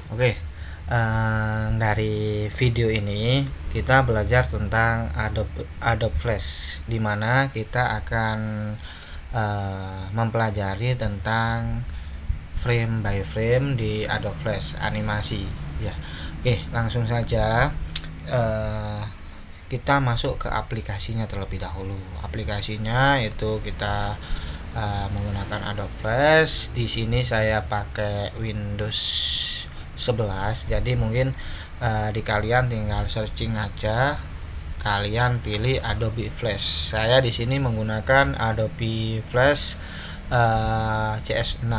Oke, dari video ini kita belajar tentang Adobe Flash, di mana kita akan mempelajari tentang frame by frame di Adobe Flash animasi. Ya, oke, langsung saja kita masuk ke aplikasinya terlebih dahulu. Aplikasinya itu kita menggunakan Adobe Flash. Di sini saya pakai Windows 11, jadi mungkin di kalian tinggal searching aja, kalian pilih Adobe Flash. Saya di sini menggunakan Adobe Flash CS6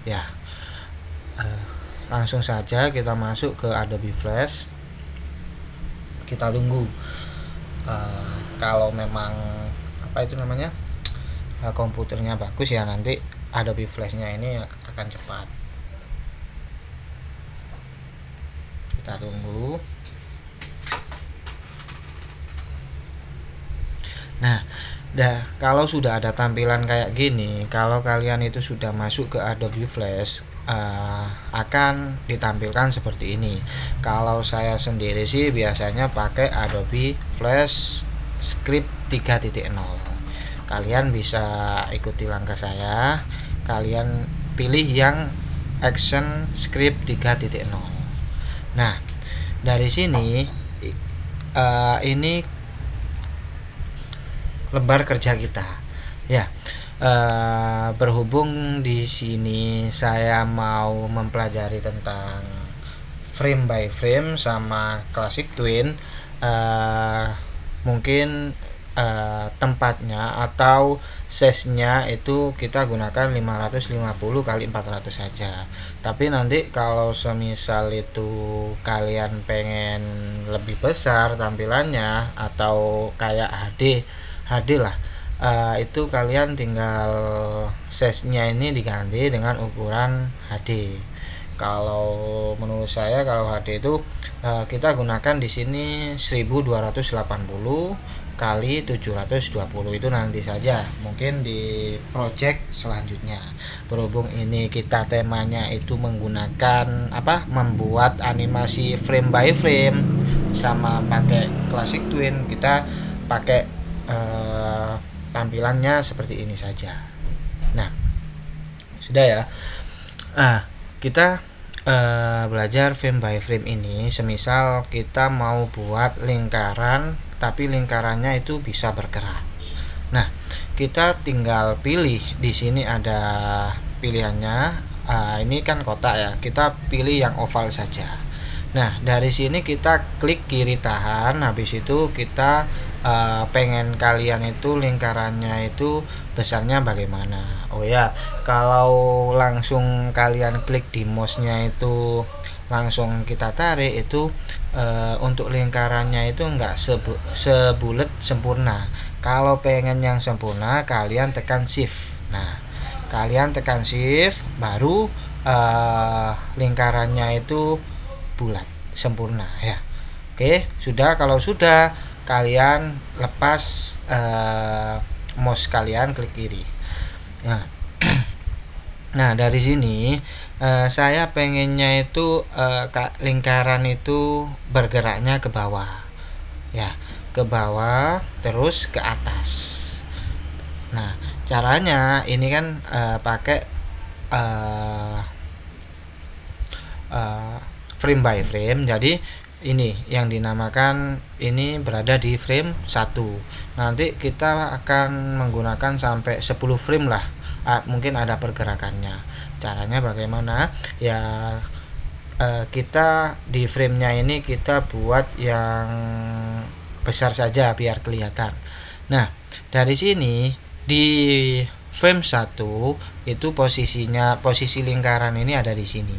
ya. Langsung saja kita masuk ke Adobe Flash, kita tunggu kalau memang komputernya bagus ya, nanti Adobe Flash-nya ini akan cepat. Kita tunggu. Nah, kalau sudah ada tampilan kayak gini, kalau kalian itu sudah masuk ke Adobe Flash, akan ditampilkan seperti ini. Kalau saya sendiri sih biasanya pakai Adobe Flash Script 3.0. Kalian bisa ikuti langkah saya, kalian pilih yang Action Script 3.0. Nah, dari sini ini lembar kerja kita ya. Berhubung di sini saya mau mempelajari tentang frame by frame sama classic twin, mungkin tempatnya atau size-nya itu kita gunakan 550 kali 400 saja. Tapi nanti kalau semisal itu kalian pengen lebih besar tampilannya atau kayak HD lah, itu kalian tinggal size-nya ini diganti dengan ukuran HD. Kalau menurut saya kalau HD itu kita gunakan di sini 1280 kali 720, itu nanti saja mungkin di project selanjutnya. Berhubung ini kita temanya itu menggunakan membuat animasi frame by frame sama pakai classic twin, kita pakai tampilannya seperti ini saja. Nah, sudah ya. Kita belajar frame by frame ini, semisal kita mau buat lingkaran tapi lingkarannya itu bisa bergerak. Nah, kita tinggal pilih, di sini ada pilihannya. Ini kan kotak ya, kita pilih yang oval saja. Nah, dari sini kita klik kiri tahan, habis itu kita pengen kalian itu lingkarannya itu besarnya bagaimana. Oh ya, kalau langsung kalian klik di mouse-nya itu langsung kita tarik itu, untuk lingkarannya itu enggak sebulet sempurna. Kalau pengen yang sempurna kalian tekan shift. Nah, kalian tekan shift baru lingkarannya itu bulat sempurna ya. Oke, sudah. Kalau sudah, kalian lepas mouse kalian, klik kiri. Nah, dari sini saya pengennya itu lingkaran itu bergeraknya ke bawah ya, ke bawah terus ke atas. Nah, caranya ini kan pakai frame by frame. Jadi ini yang dinamakan ini berada di frame 1. Nanti kita akan menggunakan sampai 10 frame lah, mungkin ada pergerakannya. Caranya bagaimana ya, kita di framenya ini kita buat yang besar saja biar kelihatan. Nah, dari sini di frame 1 itu posisi lingkaran ini ada di sini.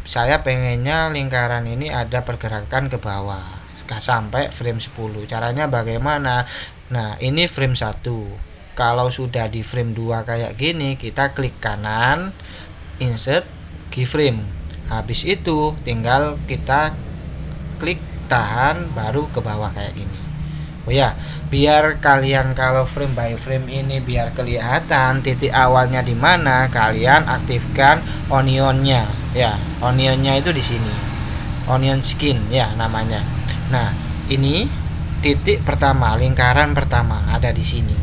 Saya pengennya lingkaran ini ada pergerakan ke bawah sampai frame 10. Caranya bagaimana? Nah, ini frame 1. Kalau sudah di frame 2 kayak gini, kita klik kanan, insert keyframe. Habis itu tinggal kita klik tahan baru ke bawah kayak gini. Oh Oh ya, biar kalian kalau frame by frame ini biar kelihatan titik awalnya di mana, kalian aktifkan onionnya. Ya, onionnya itu di sini. Onion skin ya namanya. Nah, ini titik pertama, lingkaran pertama ada di sini.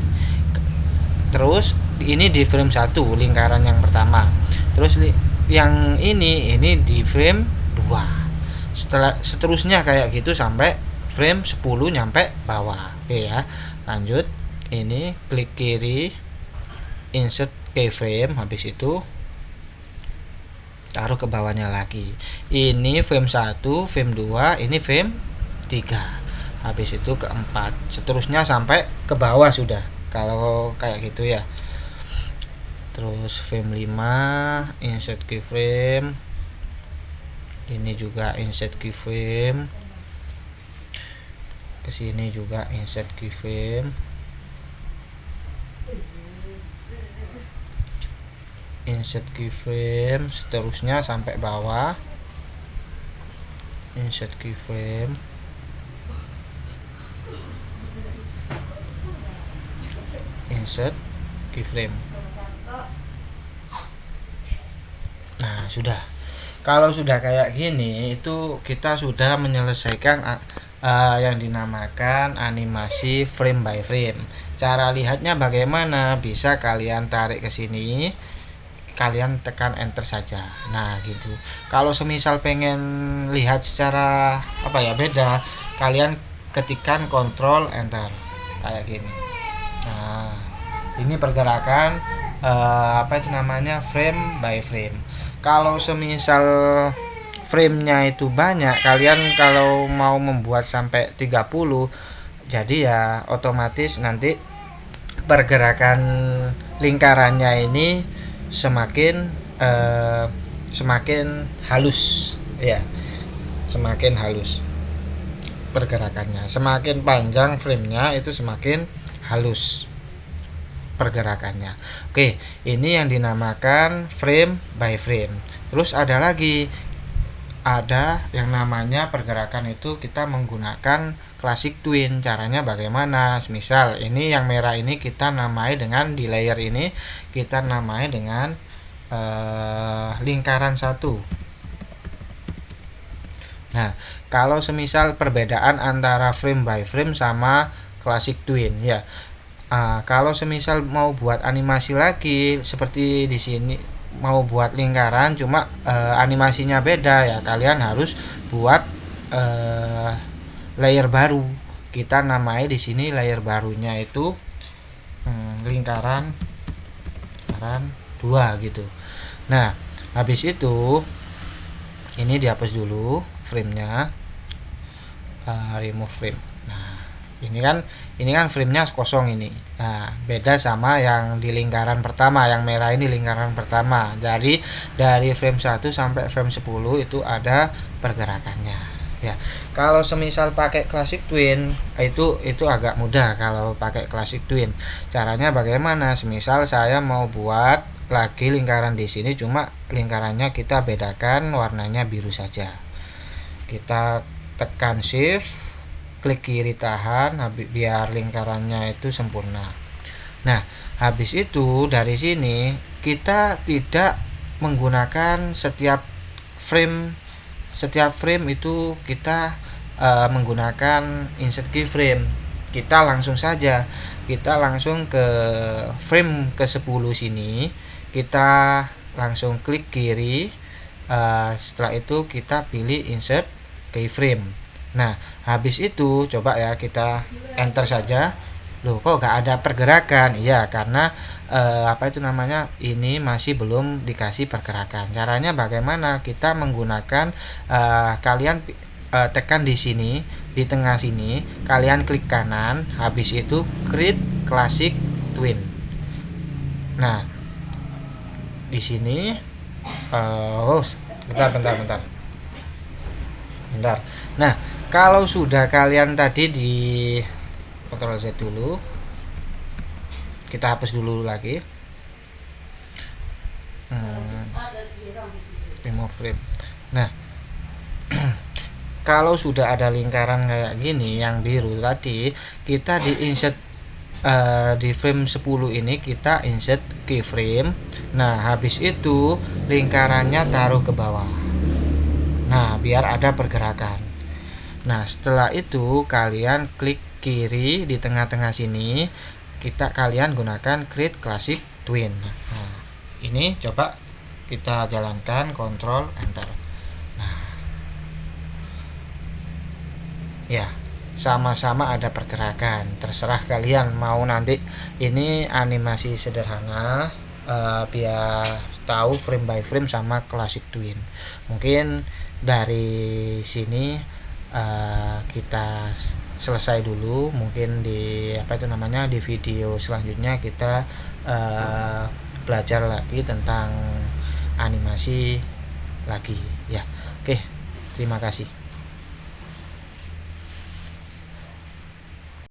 Terus ini di frame 1 lingkaran yang pertama. Terus yang ini di frame 2. Seterusnya kayak gitu sampai frame 10 nyampe bawah. Oke ya. Lanjut. Ini klik kiri, insert keyframe, habis itu taruh ke bawahnya lagi. Ini frame 1, frame 2, ini frame 3. Habis itu ke 4. Seterusnya sampai ke bawah sudah. Kalau kayak gitu ya. Terus frame 5, insert keyframe. Ini juga insert keyframe. Kesini juga insert keyframe, insert keyframe, seterusnya sampai bawah, insert keyframe, insert keyframe. Nah, sudah. Kalau sudah kayak gini, itu kita sudah menyelesaikan yang dinamakan animasi frame by frame. Cara lihatnya bagaimana? Bisa kalian tarik ke sini, kalian tekan enter saja. Nah, gitu. Kalau semisal pengen lihat secara beda, kalian ketikkan control enter kayak gini. Nah, ini pergerakan frame by frame. Kalau semisal frame-nya itu banyak, kalian kalau mau membuat sampai 30, jadi ya otomatis nanti pergerakan lingkarannya ini semakin halus ya, semakin halus pergerakannya. Semakin panjang framenya itu semakin halus pergerakannya. Oke, ini yang dinamakan frame by frame. Terus ada lagi, ada yang namanya pergerakan itu kita menggunakan classic twin. Caranya bagaimana? Misal ini yang merah ini kita namai dengan, di layer ini kita namai dengan lingkaran 1. Nah, kalau semisal perbedaan antara frame by frame sama classic twin ya. Kalau semisal mau buat animasi lagi seperti di sini, mau buat lingkaran cuma animasinya beda ya, kalian harus buat layer baru. Kita namai di sini layer barunya itu lingkaran 2 gitu. Nah, habis itu ini dihapus dulu framenya, remove frame. Nah, ini kan framenya kosong ini. Nah, beda sama yang di lingkaran pertama, yang merah ini lingkaran pertama. Jadi dari frame 1 sampai frame 10 itu ada pergerakannya ya. Kalau semisal pakai classic twin itu agak mudah. Kalau pakai classic twin, caranya bagaimana? Semisal saya mau buat lagi lingkaran di sini, cuma lingkarannya kita bedakan warnanya biru saja. Kita tekan shift, klik kiri tahan biar lingkarannya itu sempurna. Nah, habis itu dari sini kita tidak menggunakan setiap frame itu kita menggunakan insert keyframe. Kita langsung saja, kita langsung ke frame ke 10 sini, kita langsung klik kiri, setelah itu kita pilih insert keyframe. Nah, habis itu coba ya kita enter saja. Loh, kok gak ada pergerakan? Iya, karena ini masih belum dikasih pergerakan. Caranya bagaimana? Kita menggunakan kalian tekan di sini, di tengah sini, kalian klik kanan, habis itu create classic twin. Nah, di sini bentar. Nah, kalau sudah kalian tadi di Ctrl Z dulu, kita hapus dulu lagi, remove frame. Nah, kalau sudah ada lingkaran kayak gini yang biru tadi, kita di insert di frame 10 ini kita insert keyframe. Nah, habis itu lingkarannya taruh ke bawah. Nah, biar ada pergerakan. Nah, setelah itu kalian klik kiri di tengah-tengah sini, kalian gunakan create classic twin. Nah, ini coba kita jalankan, kontrol enter. Nah, ya, sama-sama ada pergerakan. Terserah kalian mau nanti ini animasi sederhana, biar tahu frame by frame sama classic twin. Mungkin dari sini kita selesai dulu. Mungkin di di video selanjutnya kita belajar lagi tentang animasi lagi ya. Oke, terima kasih.